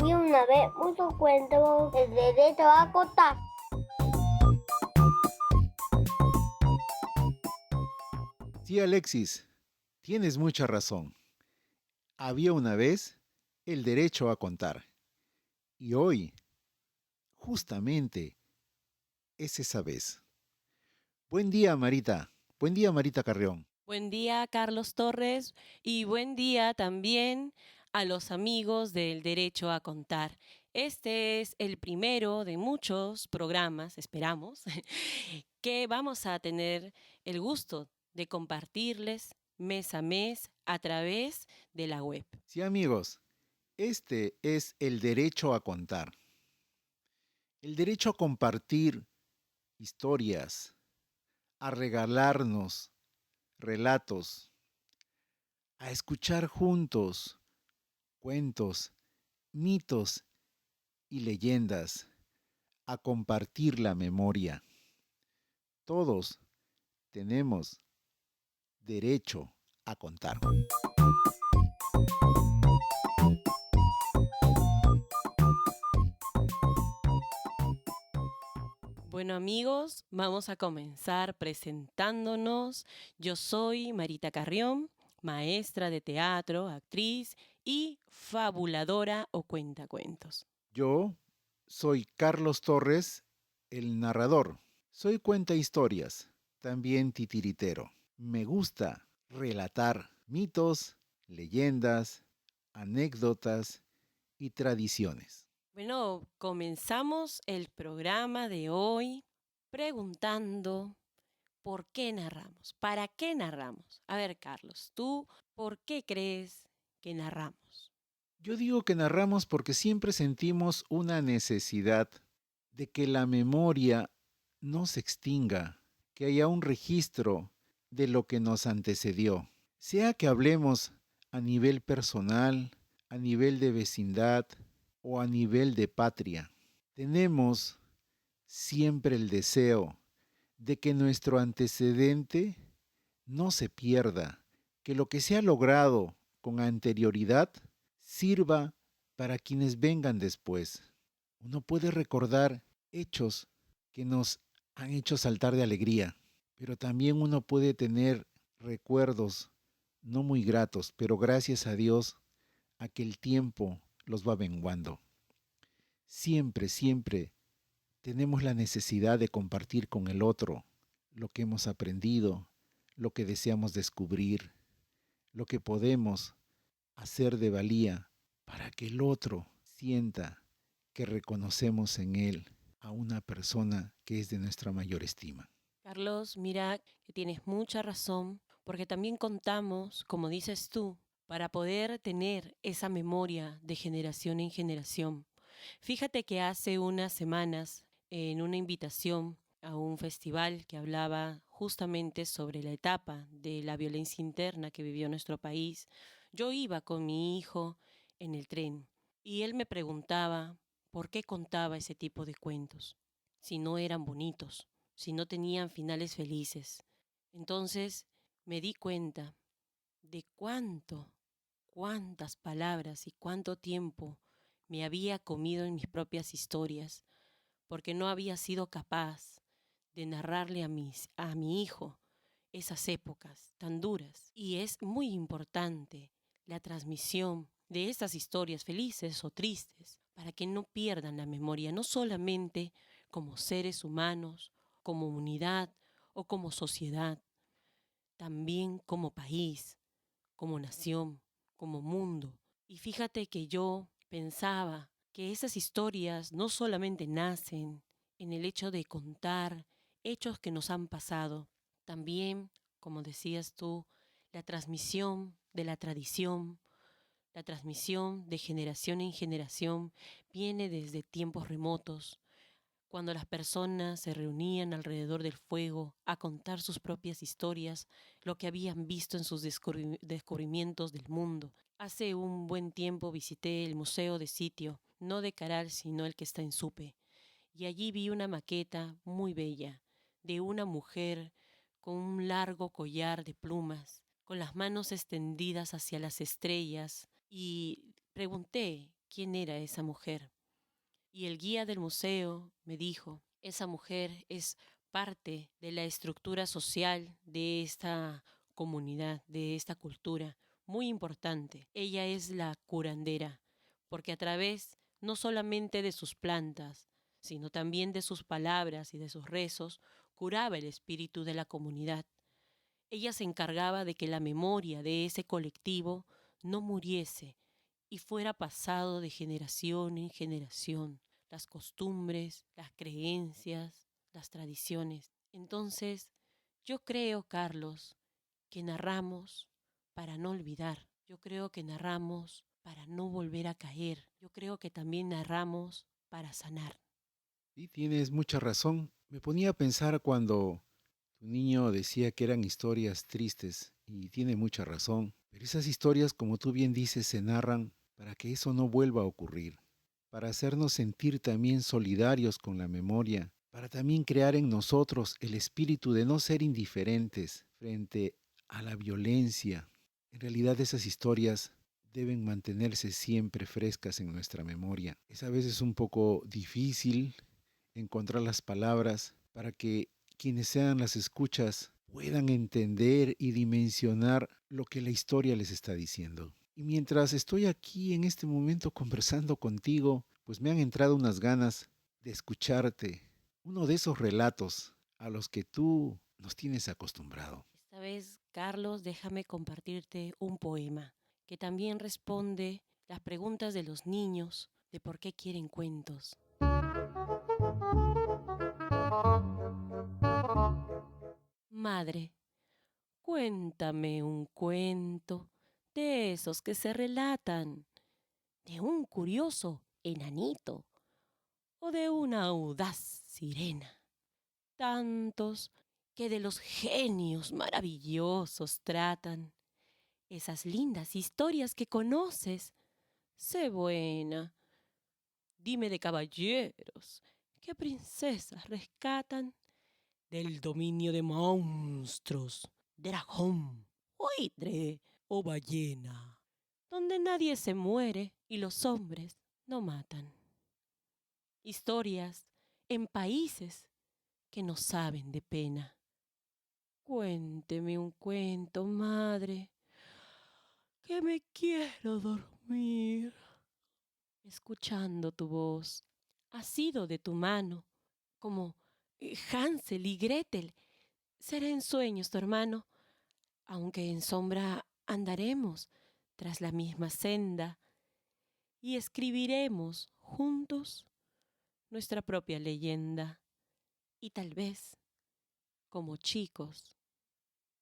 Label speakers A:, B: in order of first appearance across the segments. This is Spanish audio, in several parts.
A: Había una vez muchos cuentos el derecho a contar.
B: Sí, Alexis, tienes mucha razón. Había una vez el derecho a contar. Y hoy, justamente, es esa vez. Buen día, Marita. Buen día, Marita Carrión.
C: Buen día, Carlos Torres, y buen día también a los amigos del Derecho a Contar. Este es el primero de muchos programas, esperamos, que vamos a tener el gusto de compartirles mes a mes a través de la web.
B: Sí, amigos, este es el derecho a contar. El derecho a compartir historias, a regalarnos relatos, a escuchar juntos cuentos, mitos y leyendas, a compartir la memoria. Todos tenemos derecho a contar.
C: Bueno amigos, vamos a comenzar presentándonos. Yo soy Marita Carrión, maestra de teatro, actriz y fabuladora o cuentacuentos.
B: Yo soy Carlos Torres, el narrador. Soy cuenta historias, también titiritero. Me gusta relatar mitos, leyendas, anécdotas y tradiciones.
C: Bueno, comenzamos el programa de hoy preguntando ¿por qué narramos? ¿Para qué narramos? A ver, Carlos, ¿tú por qué crees que narramos?
B: Yo digo que narramos porque siempre sentimos una necesidad de que la memoria no se extinga, que haya un registro de lo que nos antecedió, sea que hablemos a nivel personal, a nivel de vecindad o a nivel de patria. Tenemos siempre el deseo de que nuestro antecedente no se pierda, que lo que se ha logrado con anterioridad sirva para quienes vengan después. Uno puede recordar hechos que nos han hecho saltar de alegría, pero también uno puede tener recuerdos no muy gratos, pero gracias a Dios a que el tiempo los va menguando. Siempre, siempre tenemos la necesidad de compartir con el otro lo que hemos aprendido, lo que deseamos descubrir, lo que podemos hacer de valía para que el otro sienta que reconocemos en él a una persona que es de nuestra mayor estima.
C: Carlos, mira que tienes mucha razón, porque también contamos, como dices tú, para poder tener esa memoria de generación en generación. Fíjate que hace unas semanas, en una invitación a un festival que hablaba justamente sobre la etapa de la violencia interna que vivió nuestro país, yo iba con mi hijo en el tren y él me preguntaba por qué contaba ese tipo de cuentos, si no eran bonitos, si no tenían finales felices. Entonces me di cuenta de cuántas palabras y cuánto tiempo me había comido en mis propias historias, porque no había sido capaz de narrarle a mi hijo esas épocas tan duras. Y es muy importante la transmisión de estas historias felices o tristes para que no pierdan la memoria, no solamente como seres humanos, como unidad o como sociedad, también como país, como nación, como mundo. Y fíjate que yo pensaba que esas historias no solamente nacen en el hecho de contar hechos que nos han pasado, también, como decías tú, la transmisión de la tradición, la transmisión de generación en generación viene desde tiempos remotos, cuando las personas se reunían alrededor del fuego a contar sus propias historias, lo que habían visto en sus descubrimientos del mundo. Hace un buen tiempo visité el Museo de Sitio, no de Caral, sino el que está en Supe, y allí vi una maqueta muy bella de una mujer con un largo collar de plumas, con las manos extendidas hacia las estrellas, y pregunté quién era esa mujer. Y el guía del museo me dijo, esa mujer es parte de la estructura social de esta comunidad, de esta cultura, muy importante. Ella es la curandera, porque a través no solamente de sus plantas, sino también de sus palabras y de sus rezos, curaba el espíritu de la comunidad. Ella se encargaba de que la memoria de ese colectivo no muriese y fuera pasado de generación en generación, las costumbres, las creencias, las tradiciones. Entonces, yo creo, Carlos, que narramos para no olvidar. Yo creo que narramos para no volver a caer. Yo creo que también narramos para sanar.
B: Y tienes mucha razón. Me ponía a pensar cuando tu niño decía que eran historias tristes y tiene mucha razón. Pero esas historias, como tú bien dices, se narran para que eso no vuelva a ocurrir, para hacernos sentir también solidarios con la memoria, para también crear en nosotros el espíritu de no ser indiferentes frente a la violencia. En realidad esas historias deben mantenerse siempre frescas en nuestra memoria. Es a veces un poco difícil encontrar las palabras para que quienes sean las escuchas puedan entender y dimensionar lo que la historia les está diciendo. Y mientras estoy aquí en este momento conversando contigo, pues me han entrado unas ganas de escucharte uno de esos relatos a los que tú nos tienes acostumbrado.
C: Esta vez, Carlos, déjame compartirte un poema que también responde las preguntas de los niños de por qué quieren cuentos. Madre, cuéntame un cuento de esos que se relatan, de un curioso enanito o de una audaz sirena. Tantos que de los genios maravillosos tratan. Esas lindas historias que conoces, sé buena. Dime de caballeros que princesas rescatan del dominio de monstruos, dragón, buitre o ballena, donde nadie se muere y los hombres no matan. Historias en países que no saben de pena. Cuénteme un cuento, madre, que me quiero dormir. Escuchando tu voz, asido de tu mano, como Hansel y Gretel, será en sueños tu hermano, aunque en sombra andaremos tras la misma senda y escribiremos juntos nuestra propia leyenda. Y tal vez, como chicos,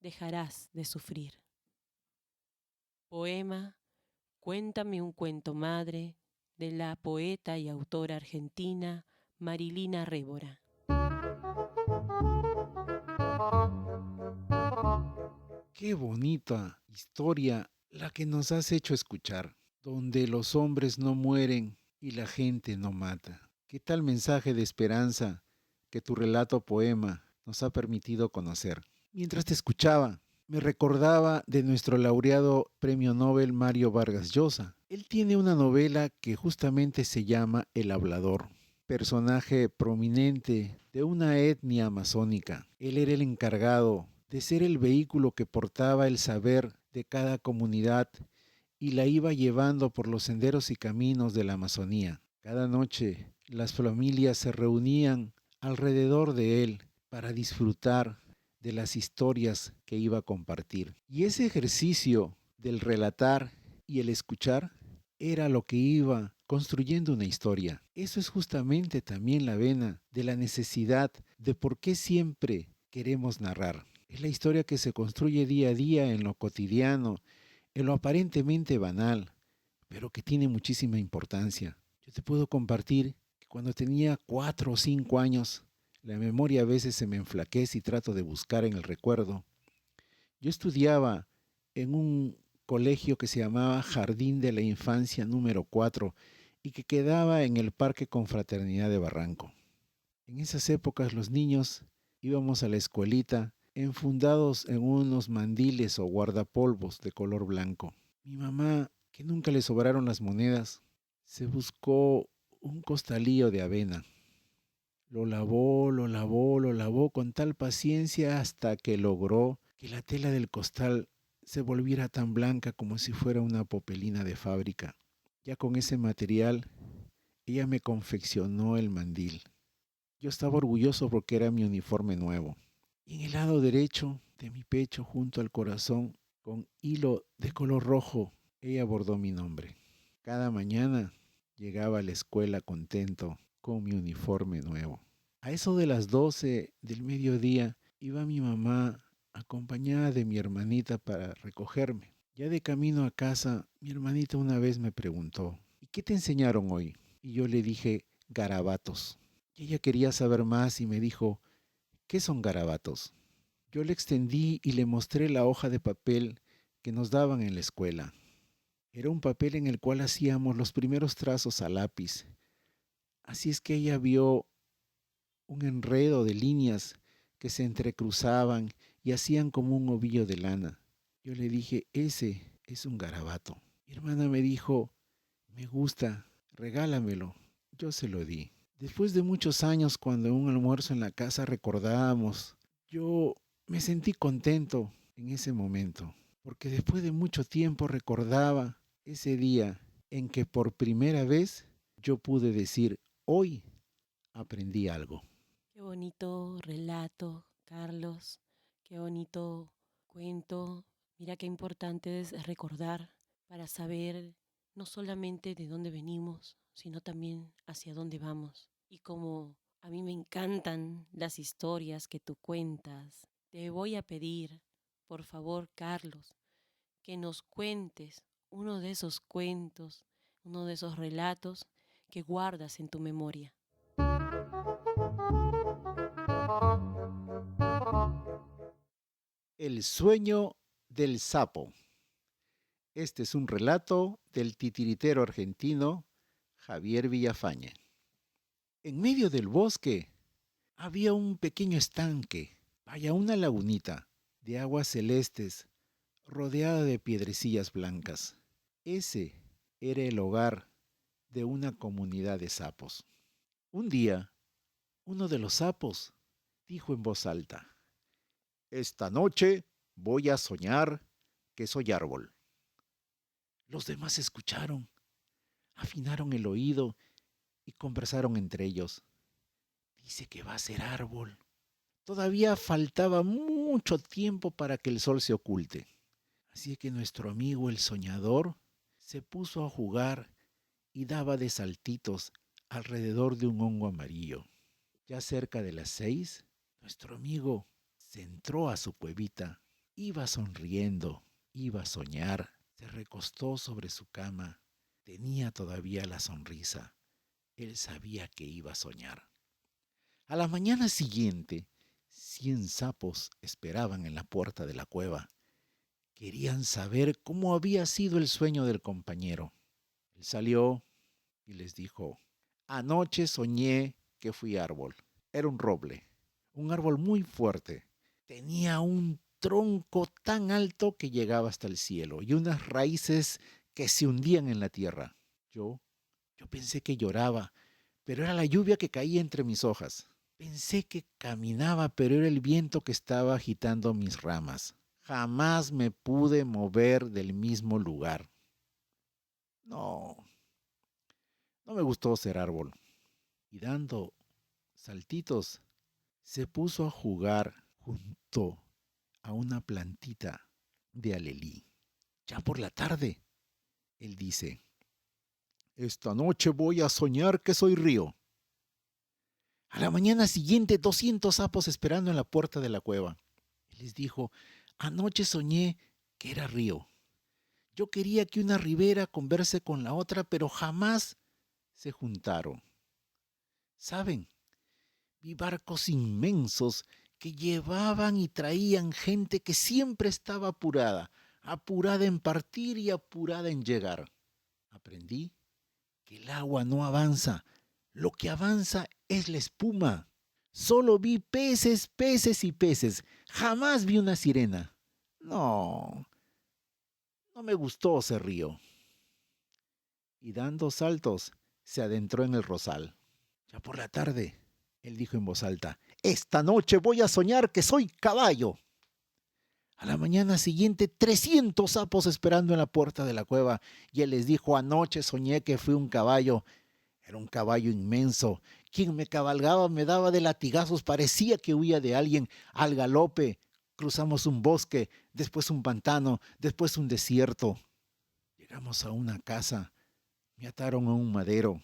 C: dejarás de sufrir. Poema Cuéntame un cuento, madre, de la poeta y autora argentina Marilina Révora.
B: Qué bonita historia la que nos has hecho escuchar, donde los hombres no mueren y la gente no mata. ¿Qué tal mensaje de esperanza que tu relato poema nos ha permitido conocer? Mientras te escuchaba, me recordaba de nuestro laureado Premio Nobel Mario Vargas Llosa. Él tiene una novela que justamente se llama El Hablador, personaje prominente de una etnia amazónica. Él era el encargado de ser el vehículo que portaba el saber de cada comunidad y la iba llevando por los senderos y caminos de la Amazonía. Cada noche las familias se reunían alrededor de él para disfrutar de las historias que iba a compartir. Y ese ejercicio del relatar y el escuchar era lo que iba construyendo una historia. Eso es justamente también la vena de la necesidad de por qué siempre queremos narrar. Es la historia que se construye día a día en lo cotidiano, en lo aparentemente banal, pero que tiene muchísima importancia. Yo te puedo compartir que cuando tenía 4 o 5 años, la memoria a veces se me enflaquece y trato de buscar en el recuerdo. Yo estudiaba en un colegio que se llamaba Jardín de la Infancia número 4 y que quedaba en el Parque Confraternidad de Barranco. En esas épocas los niños íbamos a la escuelita enfundados en unos mandiles o guardapolvos de color blanco. Mi mamá, que nunca le sobraron las monedas, Se buscó un costalillo de avena. Lo lavó, lo lavó, lo lavó con tal paciencia hasta que logró que la tela del costal se volviera tan blanca como si fuera una popelina de fábrica. Ya con ese material, ella me confeccionó el mandil. Yo estaba orgulloso porque era mi uniforme nuevo. Y en el lado derecho de mi pecho, junto al corazón, con hilo de color rojo, ella bordó mi nombre. Cada mañana llegaba a la escuela contento con mi uniforme nuevo. A eso de las 12 del mediodía iba mi mamá acompañada de mi hermanita para recogerme. Ya de camino a casa, mi hermanita una vez me preguntó, ¿y qué te enseñaron hoy? Y yo le dije, garabatos. Y ella quería saber más y me dijo, ¿qué son garabatos? Yo le extendí y le mostré la hoja de papel que nos daban en la escuela. Era un papel en el cual hacíamos los primeros trazos a lápiz. Así es que ella vio un enredo de líneas que se entrecruzaban y hacían como un ovillo de lana. Yo le dije, ese es un garabato. Mi hermana me dijo, me gusta, regálamelo. Yo se lo di. Después de muchos años, cuando en un almuerzo en la casa recordábamos, yo me sentí contento en ese momento, porque después de mucho tiempo recordaba ese día en que por primera vez yo pude decir, hoy aprendí algo.
C: Qué bonito relato, Carlos. Qué bonito cuento. Mira qué importante es recordar para saber no solamente de dónde venimos, sino también hacia dónde vamos. Y como a mí me encantan las historias que tú cuentas, te voy a pedir, por favor, Carlos, que nos cuentes uno de esos cuentos, uno de esos relatos que guardas en tu memoria.
B: El sueño del sapo. Este es un relato del titiritero argentino Javier Villafañe. En medio del bosque había un pequeño estanque, vaya una lagunita de aguas celestes rodeada de piedrecillas blancas. Ese era el hogar de una comunidad de sapos. Un día, uno de los sapos dijo en voz alta, esta noche voy a soñar que soy árbol. Los demás escucharon, afinaron el oído y conversaron entre ellos. Dice que va a ser árbol. Todavía faltaba mucho tiempo para que el sol se oculte. Así que nuestro amigo el soñador se puso a jugar y daba de saltitos alrededor de un hongo amarillo. Ya cerca de las 6, nuestro amigo se entró a su cuevita. Iba sonriendo, iba a soñar. Se recostó sobre su cama. Tenía todavía la sonrisa. Él sabía que iba a soñar. A la mañana siguiente, 100 sapos esperaban en la puerta de la cueva. Querían saber cómo había sido el sueño del compañero. Él salió y les dijo, anoche soñé que fui árbol. Era un roble, un árbol muy fuerte. Tenía un tronco tan alto que llegaba hasta el cielo y unas raíces que se hundían en la tierra. Yo pensé que lloraba, pero era la lluvia que caía entre mis hojas. Pensé que caminaba, pero era el viento que estaba agitando mis ramas. Jamás me pude mover del mismo lugar. No, no me gustó ser árbol. Y dando saltitos, se puso a jugar junto a una plantita de alelí. Ya por la tarde, él dice, esta noche voy a soñar que soy río. A la mañana siguiente, 200 sapos esperando en la puerta de la cueva. Él les dijo, anoche soñé que era río. Yo quería que una ribera converse con la otra, pero jamás se juntaron. ¿Saben? Vi barcos inmensos que llevaban y traían gente que siempre estaba apurada, apurada en partir y apurada en llegar. Aprendí que el agua no avanza, lo que avanza es la espuma. Solo vi peces, peces y peces. Jamás vi una sirena. No, no me gustó ese río. y dando saltos se adentró en el rosal. Ya por la tarde, él dijo en voz alta, esta noche voy a soñar que soy caballo. A la mañana siguiente, 300 sapos esperando en la puerta de la cueva, y él les dijo, anoche soñé que fui un caballo. Era un caballo inmenso. Quien me cabalgaba me daba de latigazos, parecía que huía de alguien. Al galope cruzamos un bosque, después un pantano, después un desierto. Llegamos a una casa, me ataron a un madero.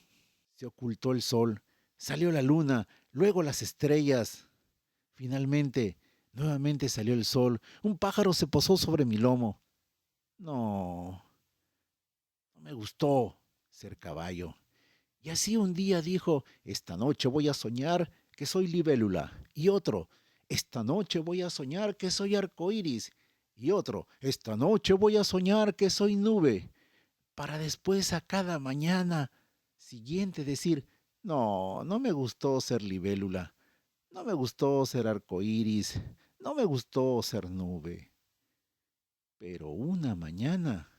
B: Se ocultó el sol, salió la luna, luego las estrellas. Finalmente, nuevamente salió el sol. Un pájaro se posó sobre mi lomo. No, no me gustó ser caballo. Y así un día dijo, esta noche voy a soñar que soy libélula. Y otro, esta noche voy a soñar que soy arcoíris. Y otro, esta noche voy a soñar que soy nube. Para después a cada mañana siguiente decir, no, no me gustó ser libélula. No me gustó ser arcoíris. No me gustó ser nube. Pero una mañana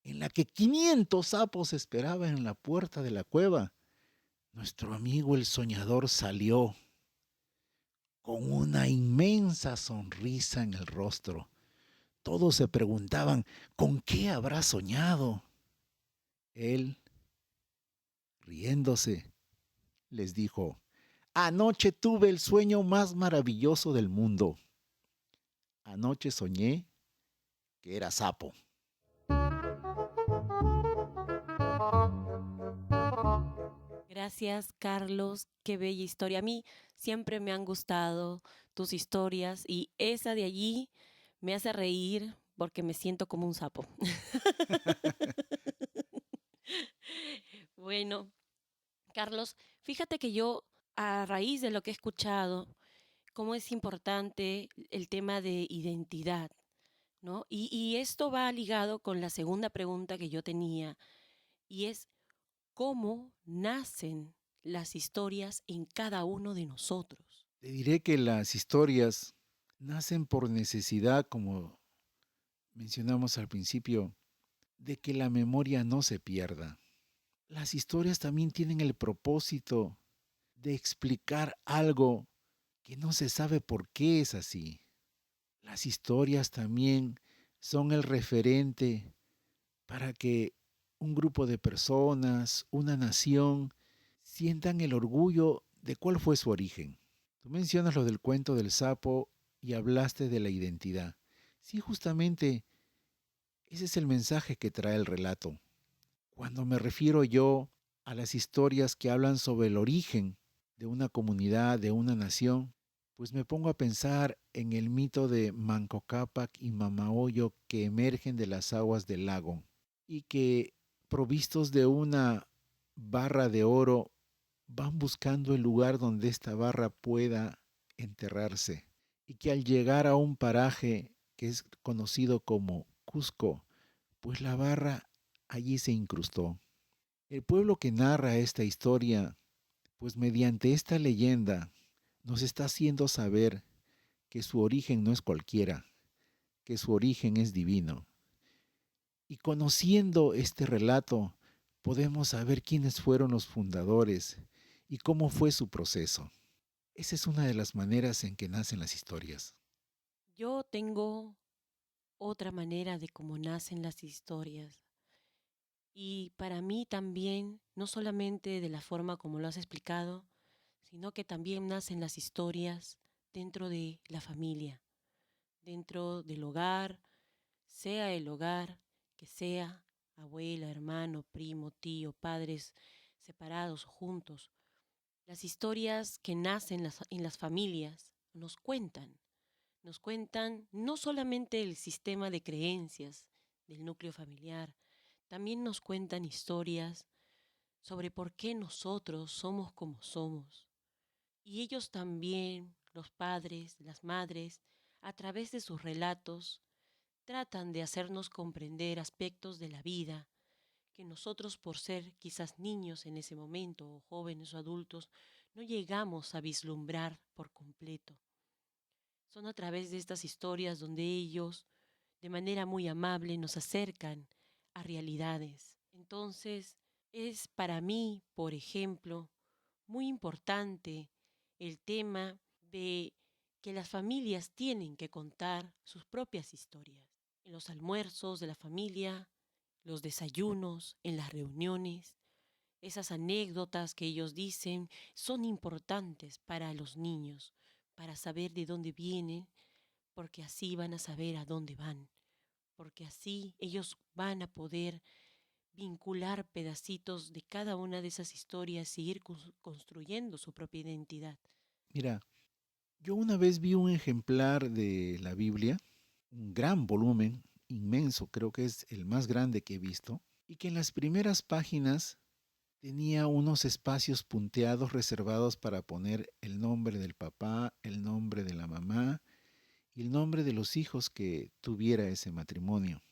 B: en la que 500 sapos esperaban en la puerta de la cueva, nuestro amigo el soñador salió con una inmensa sonrisa en el rostro. Todos se preguntaban, ¿con qué habrá soñado? Él, riéndose, les dijo, anoche tuve el sueño más maravilloso del mundo. Anoche soñé que era sapo.
C: Gracias, Carlos. Qué bella historia. A mí siempre me han gustado tus historias y esa de allí me hace reír porque me siento como un sapo. Bueno, Carlos, fíjate que yo, a raíz de lo que he escuchado, cómo es importante el tema de identidad, ¿no? Y esto va ligado con la segunda pregunta que yo tenía, y es cómo nacen las historias en cada uno de nosotros.
B: Te diré que las historias nacen por necesidad, como mencionamos al principio, de que la memoria no se pierda. Las historias también tienen el propósito de explicar algo que no se sabe por qué es así. Las historias también son el referente para que un grupo de personas, una nación, sientan el orgullo de cuál fue su origen. Tú mencionas lo del cuento del sapo y hablaste de la identidad. Sí, justamente ese es el mensaje que trae el relato. Cuando me refiero yo a las historias que hablan sobre el origen de una comunidad, de una nación, pues me pongo a pensar en el mito de Manco Cápac y Mamahoyo que emergen de las aguas del lago y que, provistos de una barra de oro, van buscando el lugar donde esta barra pueda enterrarse y que al llegar a un paraje que es conocido como Cusco, pues la barra allí se incrustó. El pueblo que narra esta historia, pues mediante esta leyenda, nos está haciendo saber que su origen no es cualquiera, que su origen es divino. Y conociendo este relato, podemos saber quiénes fueron los fundadores y cómo fue su proceso. Esa es una de las maneras en que nacen las historias.
C: Yo tengo otra manera de cómo nacen las historias. Y para mí también, no solamente de la forma como lo has explicado, sino que también nacen las historias dentro de la familia, dentro del hogar, sea el hogar que sea, abuela, hermano, primo, tío, padres separados o juntos. Las historias que nacen en las familias nos cuentan no solamente el sistema de creencias del núcleo familiar, también nos cuentan historias sobre por qué nosotros somos como somos. Y ellos también, los padres, las madres, a través de sus relatos, tratan de hacernos comprender aspectos de la vida que nosotros, por ser quizás niños en ese momento, o jóvenes o adultos, no llegamos a vislumbrar por completo. Son a través de estas historias donde ellos, de manera muy amable, nos acercan a realidades Entonces, es para mí, por ejemplo, muy importante el tema de que las familias tienen que contar sus propias historias. En los almuerzos de la familia, los desayunos, en las reuniones, esas anécdotas que ellos dicen son importantes para los niños, para saber de dónde vienen, porque así van a saber a dónde van, porque así ellos van a poder vincular pedacitos de cada una de esas historias y ir construyendo su propia identidad.
B: Mira, yo una vez vi un ejemplar de la Biblia, un gran volumen, inmenso, creo que es el más grande que he visto, y que en las primeras páginas tenía unos espacios punteados reservados para poner el nombre del papá, el nombre de la mamá y el nombre de los hijos que tuviera ese matrimonio.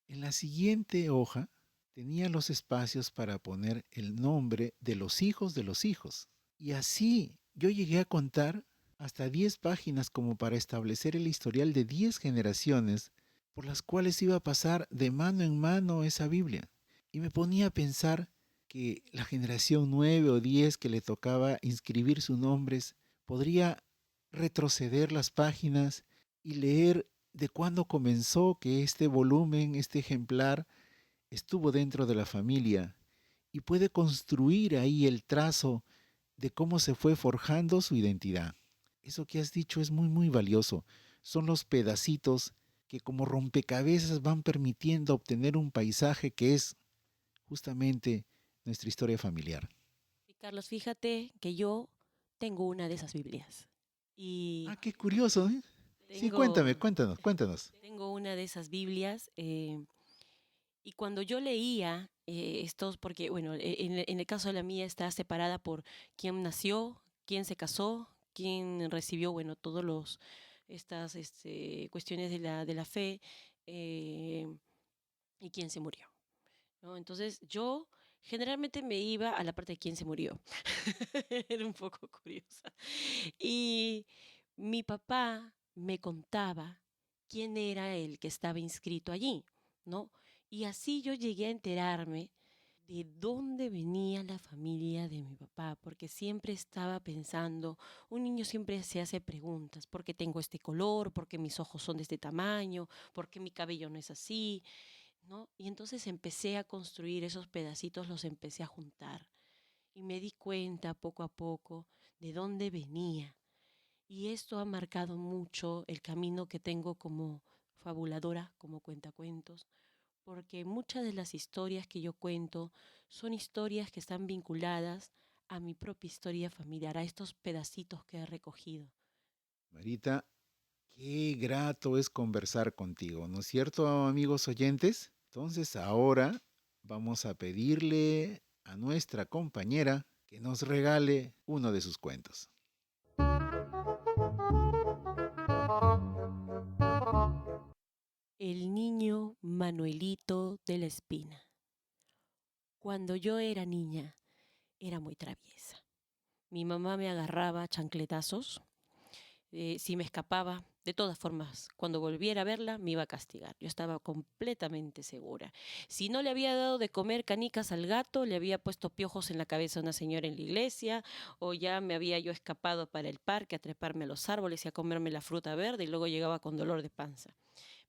B: En la siguiente hoja tenía los espacios para poner el nombre de los hijos de los hijos. Y así yo llegué a contar hasta 10 páginas como para establecer el historial de 10 generaciones por las cuales iba a pasar de mano en mano esa Biblia. Y me ponía a pensar que la generación 9 o 10 que le tocaba inscribir sus nombres podría retroceder las páginas y leer de cuándo comenzó que este volumen, este ejemplar, estuvo dentro de la familia y puede construir ahí el trazo de cómo se fue forjando su identidad. Eso que has dicho es muy, muy valioso. Son los pedacitos que como rompecabezas van permitiendo obtener un paisaje que es justamente nuestra historia familiar.
C: Y Carlos, fíjate que yo tengo una de esas Biblias y
B: Ah, qué curioso, ¿eh? Sí, cuéntame,
C: tengo,
B: cuéntanos, cuéntanos.
C: tengo una de esas Biblias y cuando yo leía estos, porque bueno, en el caso de la mía está separada por quién nació, quién se casó, quién recibió, bueno, todos los estas cuestiones de la fe eh, y quién se murió, ¿no? Entonces yo generalmente me iba a la parte de quién se murió. Era un poco curiosa. Y mi papá me contaba quién era el que estaba inscrito allí, ¿no? Y así yo llegué a enterarme de dónde venía la familia de mi papá, porque siempre estaba pensando, un niño siempre se hace preguntas, ¿por qué tengo este color? ¿Por qué mis ojos son de este tamaño? ¿Por qué mi cabello no es así? ¿No? Y entonces empecé a construir esos pedacitos, los empecé a juntar y me di cuenta poco a poco de dónde venía. Y esto ha marcado mucho el camino que tengo como fabuladora, como cuentacuentos, porque muchas de las historias que yo cuento son historias que están vinculadas a mi propia historia familiar, a estos pedacitos que he recogido.
B: Marita, qué grato es conversar contigo, ¿no es cierto, amigos oyentes? Entonces ahora vamos a pedirle a nuestra compañera que nos regale uno de sus cuentos.
C: El niño Manuelito de la Espina. Cuando yo era niña, era muy traviesa. Mi mamá me agarraba a chancletazos si me escapaba. De todas formas, cuando volviera a verla, me iba a castigar. Yo estaba completamente segura. Si no le había dado de comer canicas al gato, le había puesto piojos en la cabeza a una señora en la iglesia, o ya me había yo escapado para el parque a treparme a los árboles y a comerme la fruta verde y luego llegaba con dolor de panza.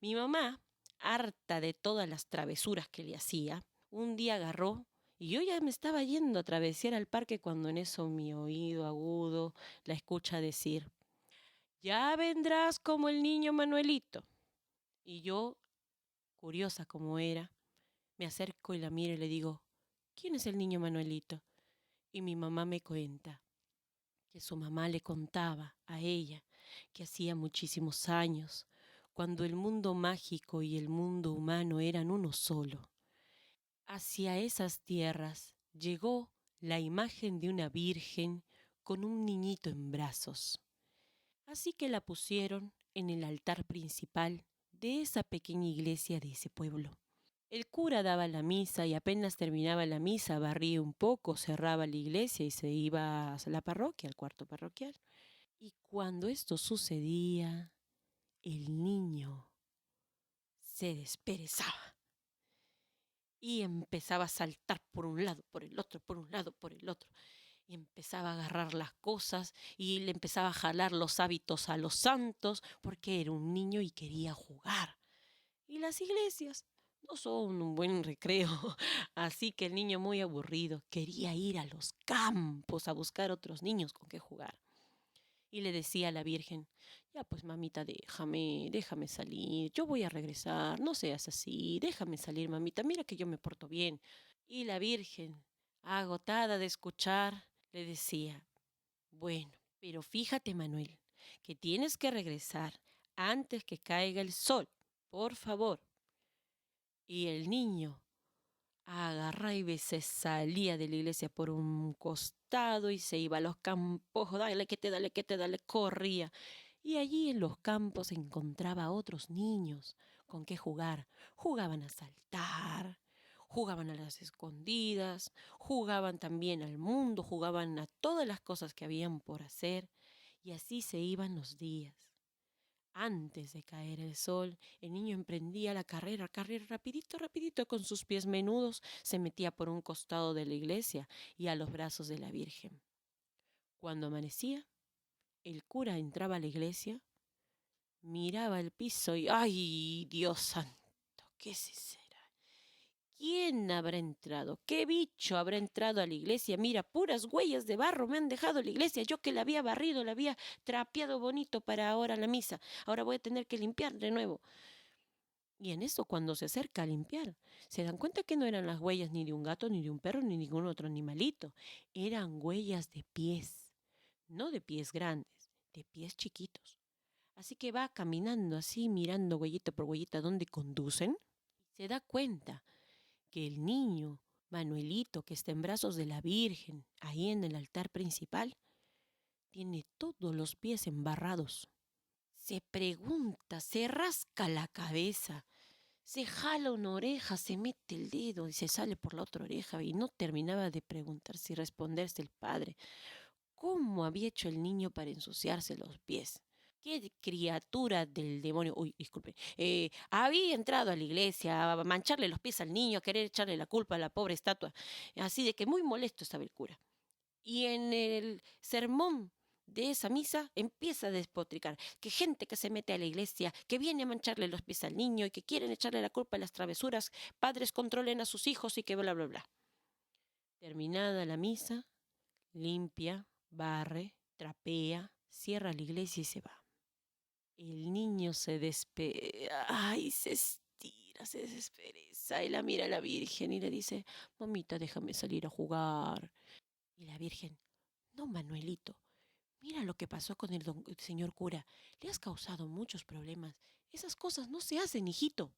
C: Mi mamá, harta de todas las travesuras que le hacía, un día agarró y yo ya me estaba yendo a travesar al parque cuando en eso mi oído agudo la escucha decir: ya vendrás como el niño Manuelito. Y yo, curiosa como era, me acerco y la miro y le digo: ¿quién es el niño Manuelito? Y mi mamá me cuenta que su mamá le contaba a ella que hacía muchísimos años, cuando el mundo mágico y el mundo humano eran uno solo, hacia esas tierras llegó la imagen de una virgen con un niñito en brazos. Así que la pusieron en el altar principal de esa pequeña iglesia de ese pueblo. El cura daba la misa y apenas terminaba la misa barría un poco, cerraba la iglesia y se iba a la parroquia, al cuarto parroquial. Y cuando esto sucedía, el niño se desperezaba y empezaba a saltar por un lado, por el otro, por un lado, por el otro. Y empezaba a agarrar las cosas y le empezaba a jalar los hábitos a los santos porque era un niño y quería jugar. Y las iglesias no son un buen recreo, así que el niño muy aburrido quería ir a los campos a buscar otros niños con qué jugar. Y le decía a la Virgen, ya pues mamita, déjame salir, yo voy a regresar, no seas así, déjame salir mamita, mira que yo me porto bien. Y la Virgen, agotada de escuchar, le decía, bueno, pero fíjate Manuel, que tienes que regresar antes que caiga el sol, por favor. Y el niño agarraba y se salía de la iglesia por un costado y se iba a los campos, dale, que te dale, corría. Y allí en los campos encontraba a otros niños con qué jugar. Jugaban a saltar, jugaban a las escondidas, jugaban también al mundo, jugaban a todas las cosas que habían por hacer. Y así se iban los días. Antes de caer el sol, el niño emprendía la carrera, rapidito, rapidito, con sus pies menudos, se metía por un costado de la iglesia y a los brazos de la Virgen. Cuando amanecía, el cura entraba a la iglesia, miraba el piso y ¡ay, Dios santo! ¿Qué se será? ¿Quién habrá entrado? ¿Qué bicho habrá entrado a la iglesia? Mira, puras huellas de barro me han dejado la iglesia. Yo que la había barrido, la había trapeado bonito para ahora la misa. Ahora voy a tener que limpiar de nuevo. Y en eso, cuando se acerca a limpiar, se dan cuenta que no eran las huellas ni de un gato, ni de un perro, ni ningún otro animalito. Eran huellas de pies, no de pies grandes, de pies chiquitos. Así que va caminando así, mirando huellita por huellita dónde conducen. Se da cuenta que el niño, Manuelito, que está en brazos de la Virgen, ahí en el altar principal, tiene todos los pies embarrados. Se pregunta, se rasca la cabeza. Se jala una oreja, se mete el dedo y se sale por la otra oreja y no terminaba de preguntarse y responderse el padre. ¿Cómo había hecho el niño para ensuciarse los pies? ¿Qué criatura del demonio? Uy, disculpe. Había entrado a la iglesia a mancharle los pies al niño, a querer echarle la culpa a la pobre estatua. Así de que muy molesto estaba el cura. Y en el sermón de esa misa empieza a despotricar que gente que se mete a la iglesia, que viene a mancharle los pies al niño y que quieren echarle la culpa a las travesuras, padres controlen a sus hijos y que bla, bla, bla. Terminada la misa, limpia, barre, trapea, cierra la iglesia y se va. El niño ay, se estira, se despereza y la mira a la Virgen y le dice, mamita, déjame salir a jugar. Y la Virgen, no, Manuelito, mira lo que pasó con el señor cura. Le has causado muchos problemas. Esas cosas no se hacen, hijito.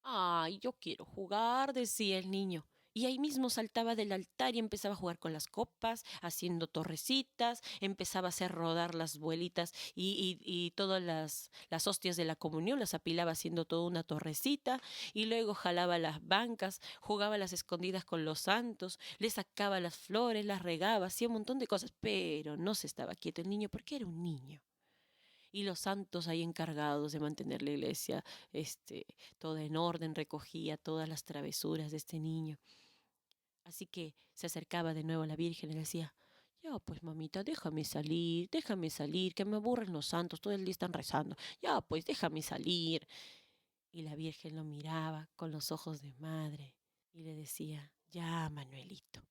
C: Ay, yo quiero jugar, decía el niño. Y ahí mismo saltaba del altar y empezaba a jugar con las copas, haciendo torrecitas, empezaba a hacer rodar las vuelitas y todas las hostias de la comunión, las apilaba haciendo toda una torrecita, y luego jalaba las bancas, jugaba a las escondidas con los santos, le sacaba las flores, las regaba, hacía un montón de cosas, pero no se estaba quieto el niño porque era un niño y los santos ahí encargados de mantener la iglesia toda en orden, recogía todas las travesuras de este niño. Así que se acercaba de nuevo a la Virgen y le decía, ya pues mamita, déjame salir, que me aburren los santos, todo el día están rezando, ya pues déjame salir. Y la Virgen lo miraba con los ojos de madre y le decía, ya Manuelito,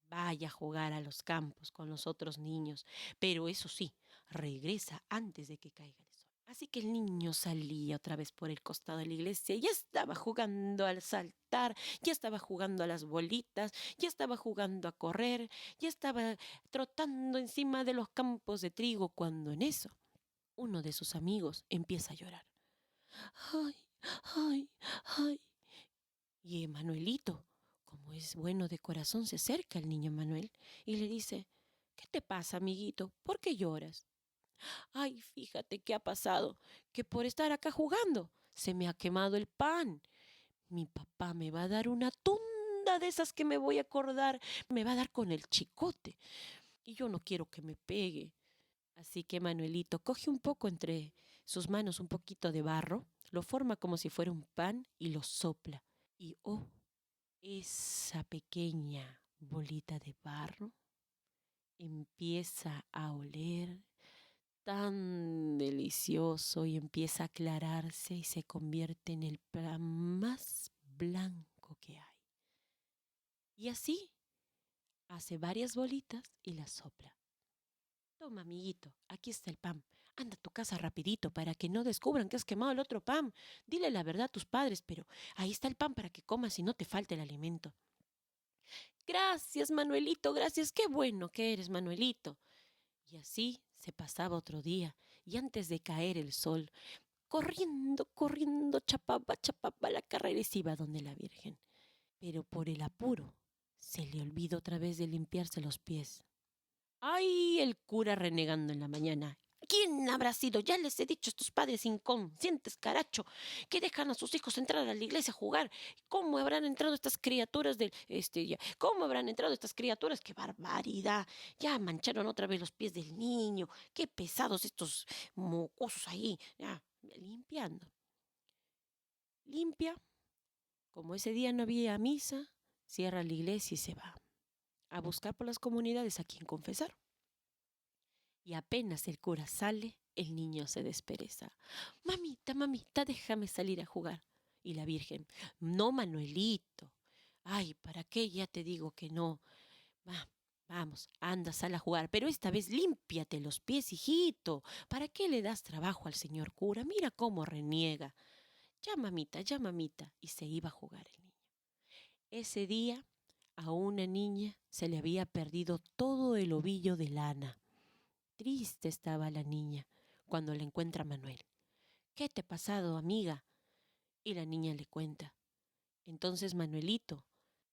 C: vaya a jugar a los campos con los otros niños, pero eso sí, regresa antes de que caiga el sol. Así que el niño salía otra vez por el costado de la iglesia, ya estaba jugando al saltar, ya estaba jugando a las bolitas, ya estaba jugando a correr, ya estaba trotando encima de los campos de trigo, cuando en eso uno de sus amigos empieza a llorar. ¡Ay, ay, ay! Y Manuelito, como es bueno de corazón, se acerca al niño Manuel y le dice, ¿qué te pasa, amiguito? ¿Por qué lloras? Ay, fíjate qué ha pasado, que por estar acá jugando se me ha quemado el pan. Mi papá me va a dar una tunda de esas que me voy a acordar, me va a dar con el chicote y yo no quiero que me pegue. Así que Manuelito coge un poco entre sus manos un poquito de barro, lo forma como si fuera un pan y lo sopla. Y oh, esa pequeña bolita de barro empieza a oler tan delicioso y empieza a aclararse y se convierte en el pan más blanco que hay. Y así hace varias bolitas y las sopla. Toma, amiguito, aquí está el pan. Anda a tu casa rapidito para que no descubran que has quemado el otro pan. Dile la verdad a tus padres, pero ahí está el pan para que comas y no te falte el alimento. Gracias, Manuelito, gracias. Qué bueno que eres, Manuelito. Y así se pasaba otro día, y antes de caer el sol, corriendo, corriendo, chapaba la carrera y se iba donde la Virgen. Pero por el apuro se le olvidó otra vez de limpiarse los pies. ¡Ay! El cura renegando en la mañana. ¿Quién habrá sido? Ya les he dicho a estos padres inconscientes, caracho, que dejan a sus hijos entrar a la iglesia a jugar. ¿Cómo habrán entrado estas criaturas ¿Cómo habrán entrado estas criaturas? ¡Qué barbaridad! Ya mancharon otra vez los pies del niño. ¡Qué pesados estos mocosos ahí! Ya, limpiando. Limpia. Como ese día no había misa, cierra la iglesia y se va a buscar por las comunidades a quien confesar. Y apenas el cura sale, el niño se despereza. Mamita, mamita, déjame salir a jugar. Y la Virgen, no, Manuelito. Ay, ¿para qué? Ya te digo que no. Vamos, anda, sal a jugar, pero esta vez límpiate los pies, hijito. ¿Para qué le das trabajo al señor cura? Mira cómo reniega. Ya, mamita, ya, mamita. Y se iba a jugar el niño. Ese día, a una niña se le había perdido todo el ovillo de lana. Triste estaba la niña cuando la encuentra Manuel. ¿Qué te ha pasado, amiga? Y la niña le cuenta. Entonces Manuelito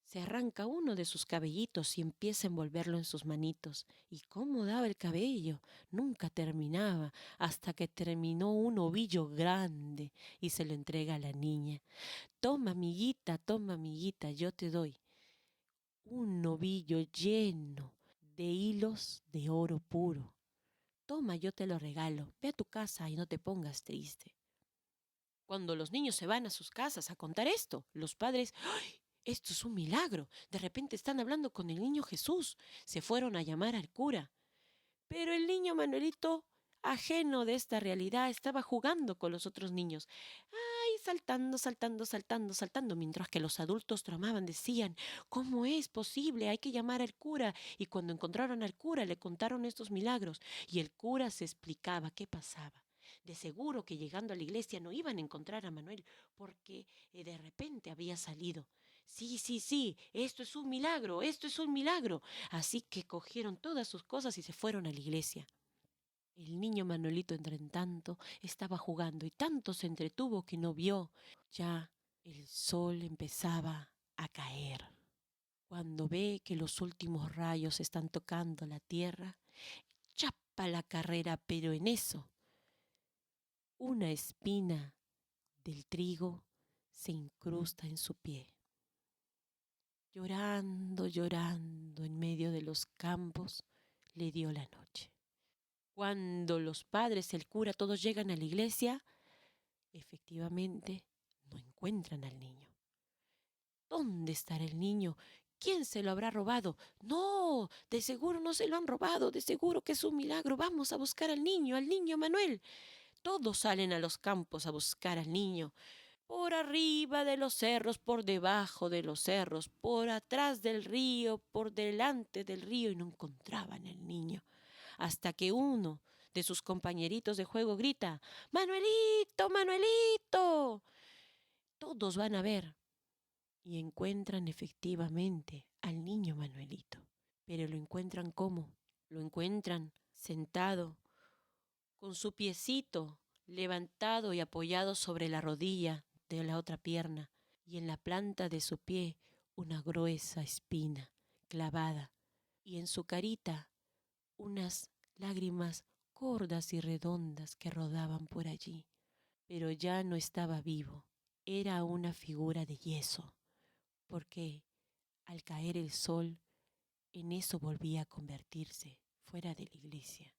C: se arranca uno de sus cabellitos y empieza a envolverlo en sus manitos. ¿Y cómo daba el cabello? Nunca terminaba, hasta que terminó un ovillo grande y se lo entrega a la niña. Toma, amiguita, yo te doy un ovillo lleno de hilos de oro puro. Toma, yo te lo regalo. Ve a tu casa y no te pongas triste. Cuando los niños se van a sus casas a contar esto, los padres, ¡ay! Esto es un milagro. De repente están hablando con el niño Jesús. Se fueron a llamar al cura. Pero el niño Manuelito, ajeno de esta realidad, estaba jugando con los otros niños. ¡Ay! Saltando, saltando, saltando, saltando, mientras que los adultos tramaban, decían, ¿cómo es posible? Hay que llamar al cura. Y cuando encontraron al cura, le contaron estos milagros. Y el cura se explicaba qué pasaba. De seguro que llegando a la iglesia no iban a encontrar a Manuel, porque de repente había salido. Sí, sí, sí, esto es un milagro, esto es un milagro. Así que cogieron todas sus cosas y se fueron a la iglesia. El niño Manuelito, entre tanto, estaba jugando y tanto se entretuvo que no vio. Ya el sol empezaba a caer. Cuando ve que los últimos rayos están tocando la tierra, chapa la carrera, pero en eso, una espina del trigo se incrusta en su pie. Llorando, llorando en medio de los campos, le dio la noche. Cuando los padres, el cura, todos llegan a la iglesia, efectivamente no encuentran al niño. ¿Dónde estará el niño? ¿Quién se lo habrá robado? No, de seguro no se lo han robado, de seguro que es un milagro. Vamos a buscar al niño Manuel. Todos salen a los campos a buscar al niño. Por arriba de los cerros, por debajo de los cerros, por atrás del río, por delante del río, y no encontraban al niño. Hasta que uno de sus compañeritos de juego grita, ¡Manuelito, Manuelito! Todos van a ver y encuentran efectivamente al niño Manuelito. Pero lo encuentran ¿cómo? Lo encuentran sentado, con su piecito levantado y apoyado sobre la rodilla de la otra pierna, y en la planta de su pie una gruesa espina clavada, y en su carita unas lágrimas gordas y redondas que rodaban por allí. Pero ya no estaba vivo, era una figura de yeso, porque al caer el sol, en eso volvía a convertirse fuera de la iglesia.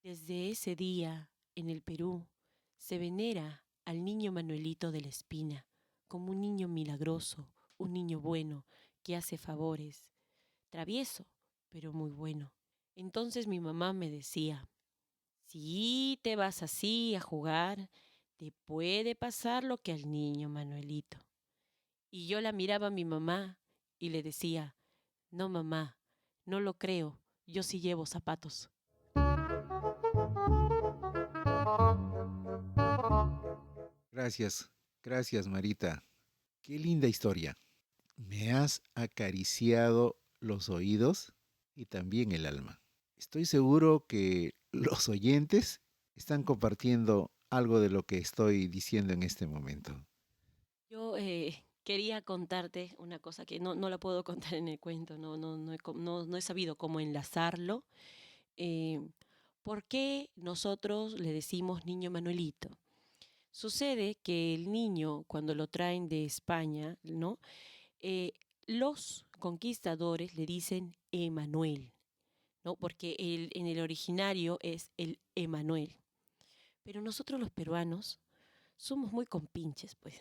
C: Desde ese día, en el Perú, se venera al niño Manuelito de la Espina como un niño milagroso, un niño bueno que hace favores, travieso, pero muy bueno. Entonces mi mamá me decía, si te vas así a jugar, te puede pasar lo que al niño Manuelito. Y yo la miraba a mi mamá y le decía, no mamá, no lo creo, yo sí llevo zapatos.
B: Gracias, gracias Marita. Qué linda historia. Me has acariciado los oídos y también el alma. Estoy seguro que los oyentes están compartiendo algo de lo que estoy diciendo en este momento.
C: Yo quería contarte una cosa que no la puedo contar en el cuento, no he sabido cómo enlazarlo. Eh, ¿Por qué nosotros le decimos niño Manuelito? Sucede que el niño, cuando lo traen de España, ¿no? Eh, los conquistadores le dicen Emanuel, ¿no? Porque en el originario es el Emanuel. Pero nosotros los peruanos somos muy compinches, pues.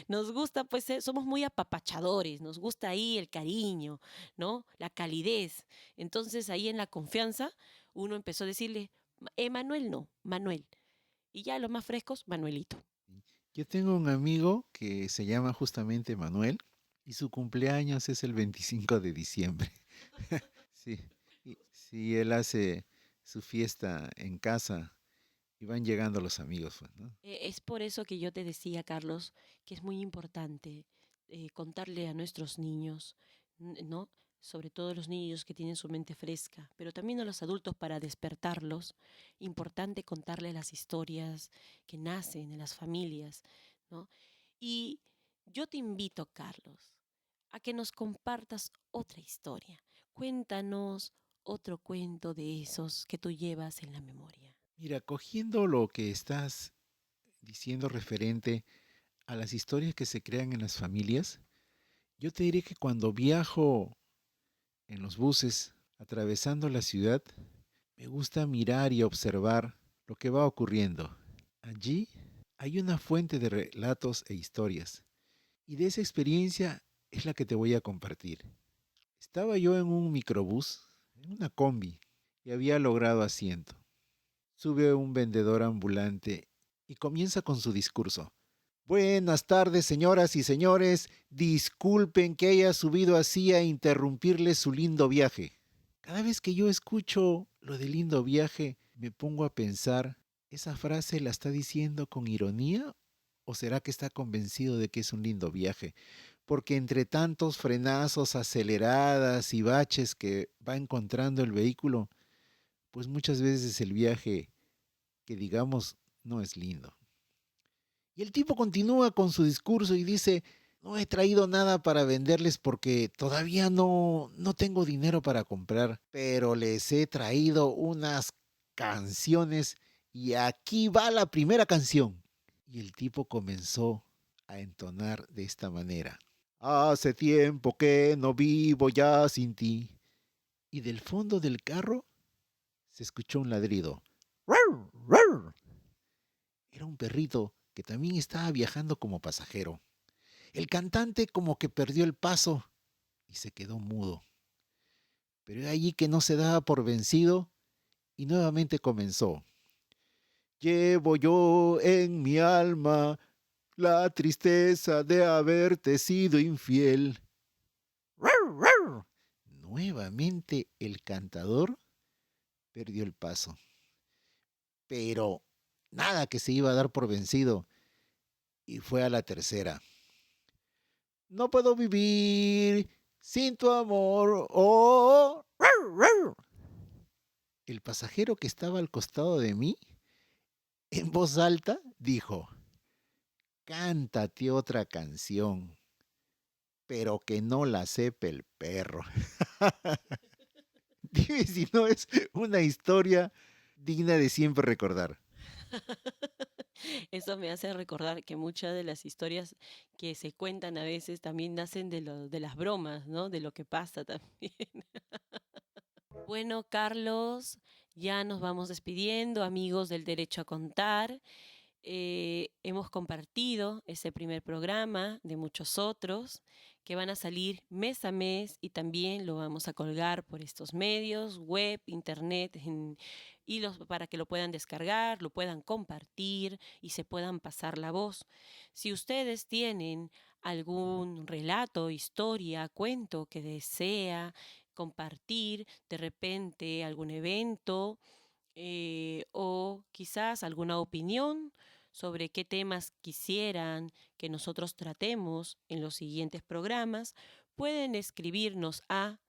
C: Nos gusta, pues, somos muy apapachadores, nos gusta ahí el cariño, ¿no? La calidez. Entonces, ahí en la confianza, uno empezó a decirle, Emanuel no, Manuel. Y ya los más frescos, Manuelito.
B: Yo tengo un amigo que se llama justamente Manuel y su cumpleaños es el 25 de diciembre. Sí, sí, él hace su fiesta en casa y van llegando los amigos, pues, ¿no?
C: Es por eso que yo te decía, Carlos, que es muy importante contarle a nuestros niños, ¿no? Sobre todo los niños que tienen su mente fresca, pero también a los adultos para despertarlos. Importante contarle las historias que nacen en las familias, ¿no? Y yo te invito, Carlos, a que nos compartas otra historia. Cuéntanos otro cuento de esos que tú llevas en la memoria.
B: Mira, cogiendo lo que estás diciendo referente a las historias que se crean en las familias, yo te diré que cuando viajo en los buses atravesando la ciudad, me gusta mirar y observar lo que va ocurriendo. Allí hay una fuente de relatos e historias, y de esa experiencia es la que te voy a compartir. Estaba yo en un microbús, en una combi, y había logrado asiento. Sube un vendedor ambulante y comienza con su discurso. Buenas tardes, señoras y señores. Disculpen que haya subido así a interrumpirles su lindo viaje. Cada vez que yo escucho lo de lindo viaje, me pongo a pensar, ¿esa frase la está diciendo con ironía o será que está convencido de que es un lindo viaje? Porque entre tantos frenazos, aceleradas y baches que va encontrando el vehículo, pues muchas veces el viaje, que digamos, no es lindo. Y el tipo continúa con su discurso y dice, no he traído nada para venderles porque todavía no tengo dinero para comprar, pero les he traído unas canciones y aquí va la primera canción. Y el tipo comenzó a entonar de esta manera. Hace tiempo que no vivo ya sin ti. Y del fondo del carro se escuchó un ladrido. ¡Rar, rar! Era un perrito que también estaba viajando como pasajero. El cantante como que perdió el paso y se quedó mudo. Pero era allí que no se daba por vencido y nuevamente comenzó. Llevo yo en mi alma la tristeza de haberte sido infiel. ¡Rar, rar! Nuevamente el cantador perdió el paso. Pero nada que se iba a dar por vencido y fue a la tercera. No puedo vivir sin tu amor. Oh. El pasajero que estaba al costado de mí, en voz alta, dijo, cántate otra canción, pero que no la sepa el perro. Dime si no es una historia digna de siempre recordar.
C: Eso me hace recordar que muchas de las historias que se cuentan a veces también nacen de las bromas, ¿no? De lo que pasa también. Bueno, Carlos, ya nos vamos despidiendo, amigos del Derecho a Contar. hemos compartido ese primer programa de muchos otros que van a salir mes a mes y también lo vamos a colgar por estos medios, web, internet, para que lo puedan descargar, lo puedan compartir y se puedan pasar la voz. Si ustedes tienen algún relato, historia, cuento que desea compartir, de repente algún evento, o quizás alguna opinión sobre qué temas quisieran que nosotros tratemos en los siguientes programas, pueden escribirnos a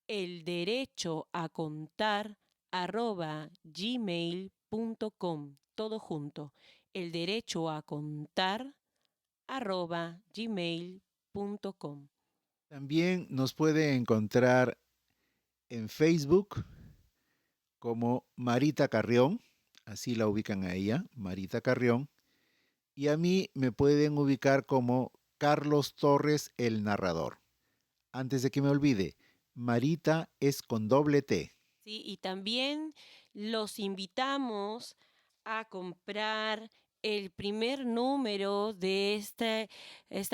C: elderechoacontar@gmail.com, todo junto, elderechoacontar@gmail.com.
B: También nos puede encontrar en Facebook como Marita Carrión, así la ubican a ella, Marita Carrión, y a mí me pueden ubicar como Carlos Torres el narrador. Antes de que me olvide, Marita es con doble T.
C: Sí, y también los invitamos a comprar el primer número de esta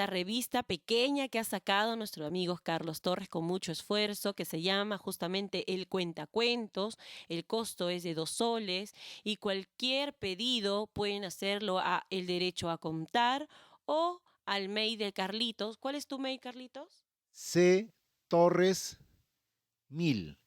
C: revista pequeña que ha sacado nuestro amigo Carlos Torres con mucho esfuerzo, que se llama justamente El Cuentacuentos. El costo es de 2 soles y cualquier pedido pueden hacerlo a El Derecho a Contar o al mail de Carlitos. ¿Cuál es tu mail, Carlitos?
B: C. Torres 1000.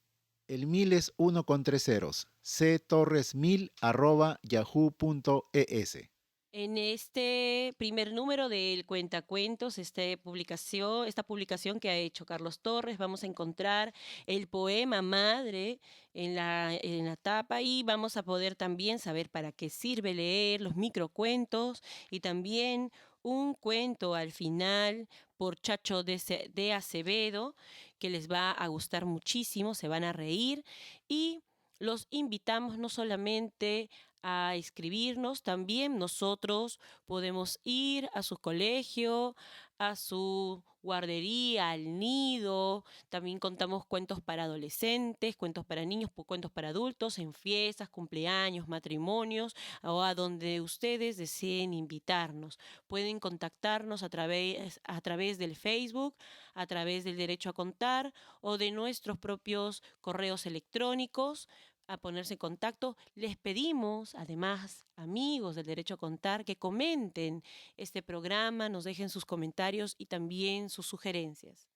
B: El 1000 es 1 con 3 ceros. ctorres1000@yahoo.es.
C: En este primer número del Cuentacuentos, esta publicación que ha hecho Carlos Torres, vamos a encontrar el poema madre en la tapa y vamos a poder también saber para qué sirve leer los microcuentos y también un cuento al final por Chacho de Acevedo que les va a gustar muchísimo, se van a reír y los invitamos no solamente a escribirnos, también nosotros podemos ir a su colegio, a su guardería, al nido, también contamos cuentos para adolescentes, cuentos para niños, cuentos para adultos, en fiestas, cumpleaños, matrimonios o a donde ustedes deseen invitarnos. Pueden contactarnos a través del Facebook, a través del Derecho a Contar o de nuestros propios correos electrónicos a ponerse en contacto. Les pedimos, además, amigos del Derecho a Contar, que comenten este programa, nos dejen sus comentarios y también sus sugerencias.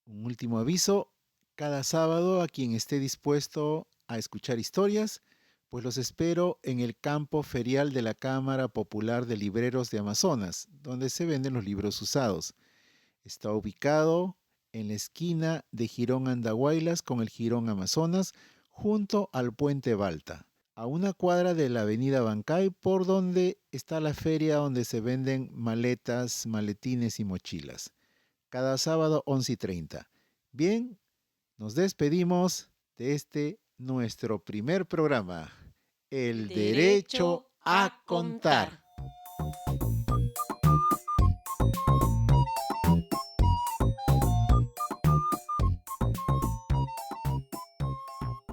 B: Un último aviso, cada sábado a quien esté dispuesto a escuchar historias, pues los espero en el campo ferial de la Cámara Popular de Libreros de Amazonas, donde se venden los libros usados. Está ubicado en la esquina de Jirón Andahuaylas con el Jirón Amazonas, junto al Puente Balta, a una cuadra de la Avenida Bancay, por donde está la feria donde se venden maletas, maletines y mochilas. Cada sábado 11:30. Bien, nos despedimos de este nuestro primer programa,
C: El
B: El
C: Derecho
B: Derecho
C: a
B: a
C: Contar.
B: Contar.